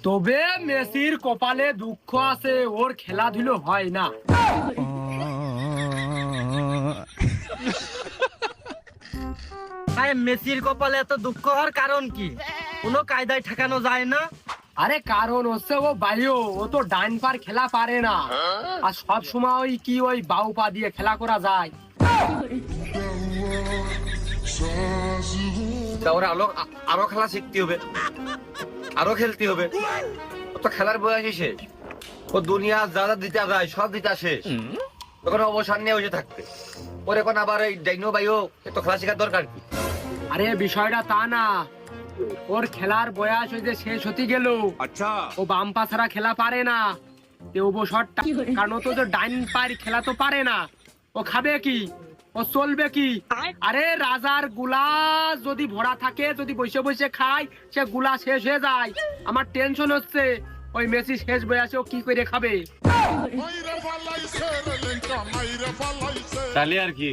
তবে মেসির কপালে দুঃখ আছে, ওর খেলাধুলো হয় না। ভাই মেসির কপালে এত দুঃখ হওয়ার কারণ কি? কোনো কায়দায় ঠেকানো যায় না। আরে কারণ হচ্ছে ও বায়ু, ও তো ডান পার খেলা পারে না, আর সব সময় ওই কি ওই বাউ পা দিয়ে খেলা করা যায়। তা ওরা আরো খেলা শিখতে হবে, আরো খেলতে হবে। ও তো খেলার বয়সই শেষ, ও দুনিয়া যা যা দিতে যায় সব দিতে শেষ, তখন অবসর নিয়ে বসে থাকবে। ওর এখন আবার এই ডাইনো বাইও তো খেলা শেখার দরকার কি? আরে বিষয়টা তা না, ওর খেলার বয়স ওই যে শেষ হতে গেল, अच्छा ও বাম পা ছাড়া খেলা পারে না। তে অবসরটা, কারণ ও তো যে ডাইন পায়ের খেলা তো পারে না, ও খাবে কি, ও চলবে কি? আরে রাজার গুলা যদি ভরা থাকে, যদি বসে বসে খায়, সে গুলা শেষ হয়ে যায়। আমার টেনশন হচ্ছে ওই মেসি শেষ বয়সে ও কি করে খাবে। তাহলে আর কি,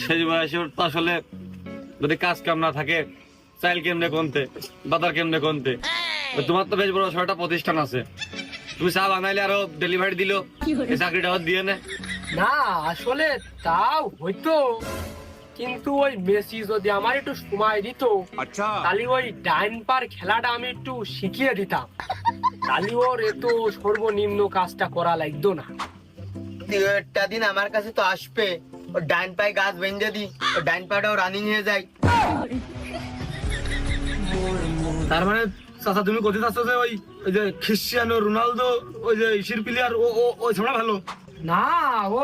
শেষ বয়সে ওর তো আসলে যদি কাজ কাম না থাকে, চাইল কেমনে কোনতে, বাজার কেমনে কোনতে। তোমার তো বেশ বড় ছয়টা প্রতিষ্ঠান আছে, তুমি চা বানাইলে আরো ডেলিভারি দিল, এই চাকরিটা দিয়ে নে। না আসলে তাও হইতো, কিন্তু ওই মেসি যদি আমার একটু সময় দিত, अच्छा তাহলে ওই ডাইন পার খেলাটা আমি একটু শিখিয়ে দিতাম, তাহলে ওর এত সর্বনিম্ন কাজটা করা লাগতো না। একটা দিন আমার কাছে তো আসবে, ও ডাইন পায়ে গাছ বেঁধে দি, ও ডাইন পাটাও রানিং হয়ে যায়। তার মানে চাচা তুমি কথিত আছো যে ওই ওই যে ক্রিশ্চিয়ানো রোনালদো, ওই যে শির প্লেয়ার, ও ও ওই ছোড়া ভালো? না ও